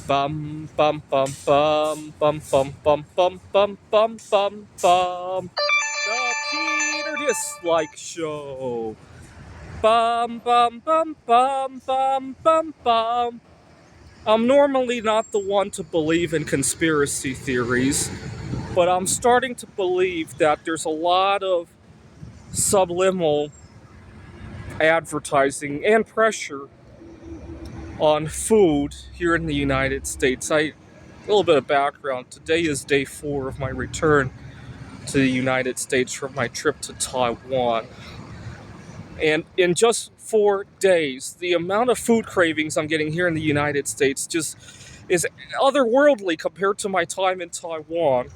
Bum bum bum bum bum bum bum bum bum bum bum bum. The Peter Dislike Show. Bum bum bum bum bum bum bum. I'm normally not the one to believe in conspiracy theories, but I'm starting to believe that there's a lot of subliminal advertising and pressure on food here in the United States. A little bit of background. Today is day 4 of my return to the United States from my trip to Taiwan. And in just 4 days, the amount of food cravings I'm getting here in the United States just is otherworldly compared to my time in Taiwan.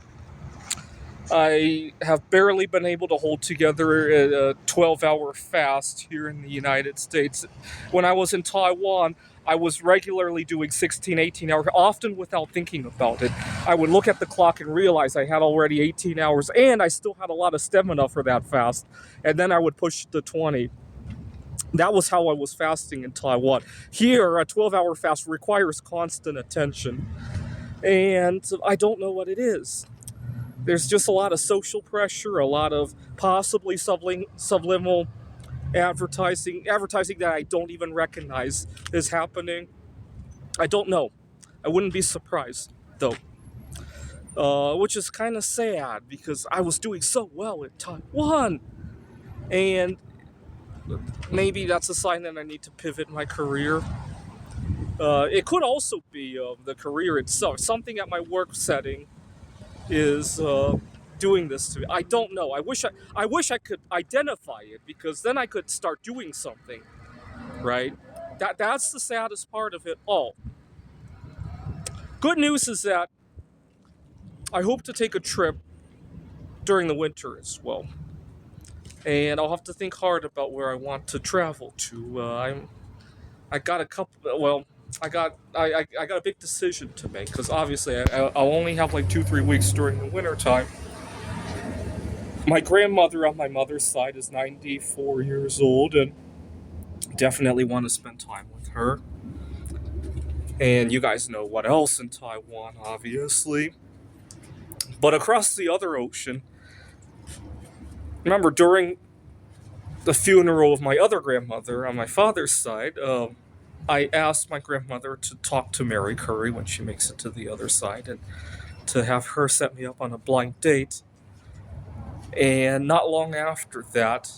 I have barely been able to hold together a 12-hour fast here in the United States. When I was in Taiwan, I was regularly doing 16, 18 hours, often without thinking about it. I would look at the clock and realize I had already 18 hours, and I still had a lot of stamina for that fast. And then I would push to 20. That was how I was fasting in Taiwan. Here, a 12-hour fast requires constant attention. And I don't know what it is. There's just a lot of social pressure, a lot of possibly subliminal advertising that I don't even recognize is happening. I don't know. I wouldn't be surprised, though. Which is kind of sad because I was doing so well at Taiwan. And maybe that's a sign that I need to pivot my career. It could also be the career itself. Something at my work setting is doing this to me. I don't know. I wish I could identify it because then I could start doing something, right? That's the saddest part of it all. Good news is that I hope to take a trip during the winter as well, and I'll have to think hard about where I want to travel to. I got a couple. Well, I got a big decision to make because obviously I'll only have like 2-3 weeks during the winter time. My grandmother on my mother's side is 94 years old and definitely want to spend time with her. And you guys know what else in Taiwan, obviously. But across the other ocean, remember during the funeral of my other grandmother on my father's side, I asked my grandmother to talk to Mary Curry when she makes it to the other side and to have her set me up on a blind date. And not long after that,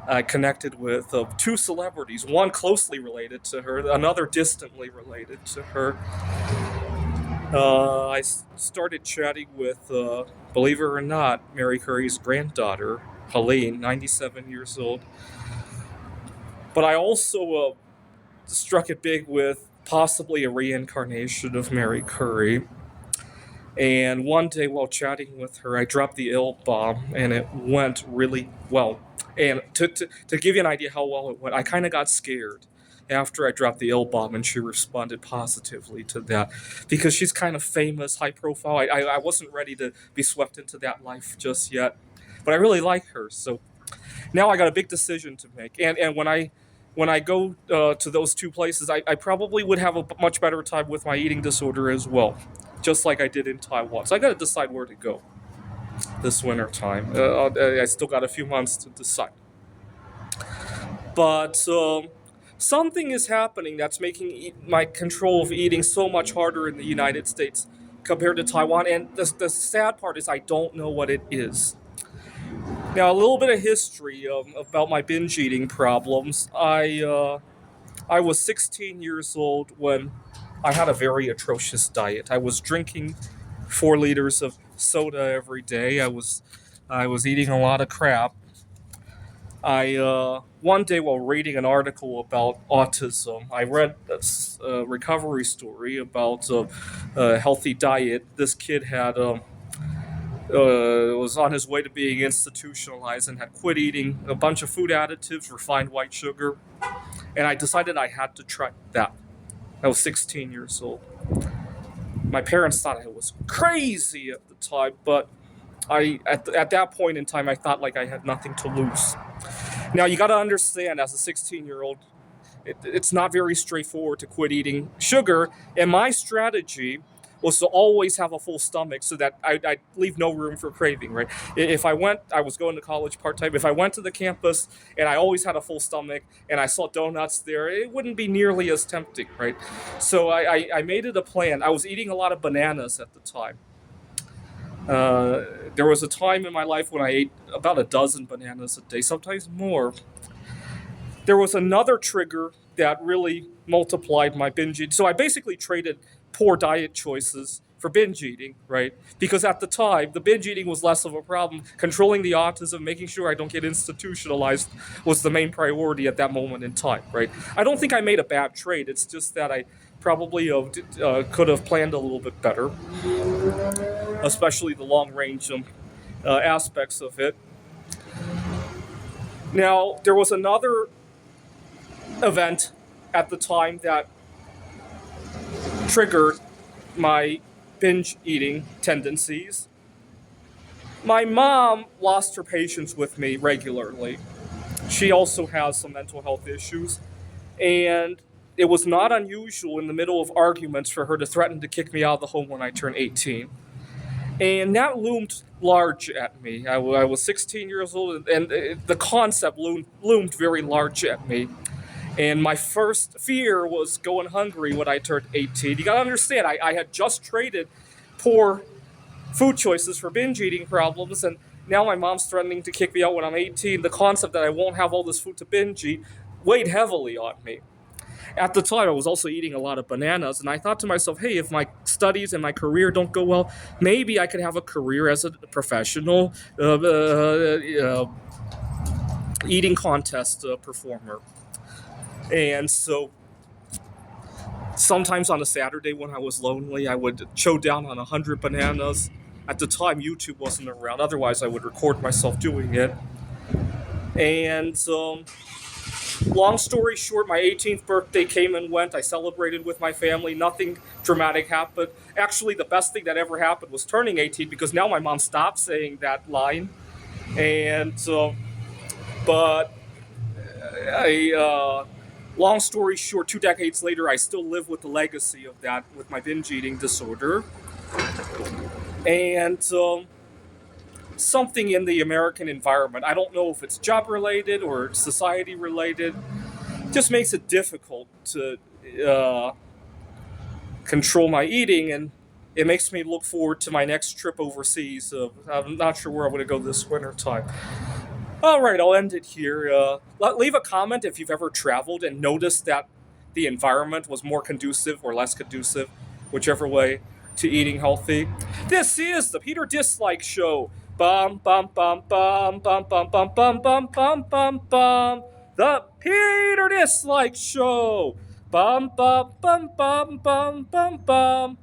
I connected with 2 celebrities, one closely related to her, another distantly related to her. I started chatting with, believe it or not, Mary Curry's granddaughter, Helene, 97 years old. But I also struck it big with possibly a reincarnation of Mary Curry. And one day while chatting with her, I dropped the ill bomb, and it went really well. And to give you an idea how well it went, I kind of got scared after I dropped the ill bomb, and she responded positively to that because she's kind of famous, high profile. I wasn't ready to be swept into that life just yet, but I really like her. So now I got a big decision to make, and when I go to those 2 places, I probably would have a much better time with my eating disorder as well, just like I did in Taiwan. So I got to decide where to go this winter time. I still got a few months to decide. But something is happening that's making my control of eating so much harder in the United States compared to Taiwan. And the sad part is I don't know what it is. Now, a little bit of history about my binge eating problems. I was 16 years old when I had a very atrocious diet. I was drinking 4 liters of soda every day. I was eating a lot of crap. I one day while reading an article about autism, I read a recovery story about a healthy diet. This kid had was on his way to being institutionalized and had quit eating a bunch of food additives, refined white sugar, and I decided I had to try that. I was 16 years old. My parents thought I was crazy at the time, but at that point in time, I thought like I had nothing to lose. Now you got to understand, as a 16-year-old, it's not very straightforward to quit eating sugar. And my strategy was to always have a full stomach so that I leave no room for craving, right? If I was going to college part time. If I went to the campus and I always had a full stomach and I saw donuts there, it wouldn't be nearly as tempting, right? So I made it a plan. I was eating a lot of bananas at the time. There was a time in my life when I ate about a dozen bananas a day, sometimes more. There was another trigger that really multiplied my binge eating. So I basically traded poor diet choices for binge eating, right? Because at the time, the binge eating was less of a problem. Controlling the autism, making sure I don't get institutionalized was the main priority at that moment in time, right? I don't think I made a bad trade. It's just that I probably could have planned a little bit better, especially the long range aspects of it. Now, there was another event at the time that triggered my binge eating tendencies. My mom lost her patience with me regularly. She also has some mental health issues, and it was not unusual in the middle of arguments for her to threaten to kick me out of the home when I turned 18. And that loomed large at me. I was 16 years old, and the concept loomed very large at me. And my first fear was going hungry when I turned 18. You gotta understand, I had just traded poor food choices for binge eating problems, and now my mom's threatening to kick me out when I'm 18. The concept that I won't have all this food to binge eat weighed heavily on me. At the time, I was also eating a lot of bananas, and I thought to myself, hey, if my studies and my career don't go well, maybe I could have a career as a professional eating contest performer. And so sometimes on a Saturday when I was lonely, I would chow down on 100 bananas. At the time, YouTube wasn't around. Otherwise, I would record myself doing it. And long story short, my 18th birthday came and went. I celebrated with my family. Nothing dramatic happened. Actually, the best thing that ever happened was turning 18, because now my mom stopped saying that line. And but long story short, 2 decades later, I still live with the legacy of that with my binge eating disorder. And something in the American environment, I don't know if it's job related or society related, just makes it difficult to control my eating, and it makes me look forward to my next trip overseas. I'm not sure where I'm going to go this winter time. All right, I'll end it here. Leave a comment if you've ever traveled and noticed that the environment was more conducive or less conducive, whichever way, to eating healthy. This is the Peter Dislike Show. Bum bum bum bum bum bum bum bum bum bum bum bum. The Peter Dislike Show. Bum bum bum bum bum bum bum.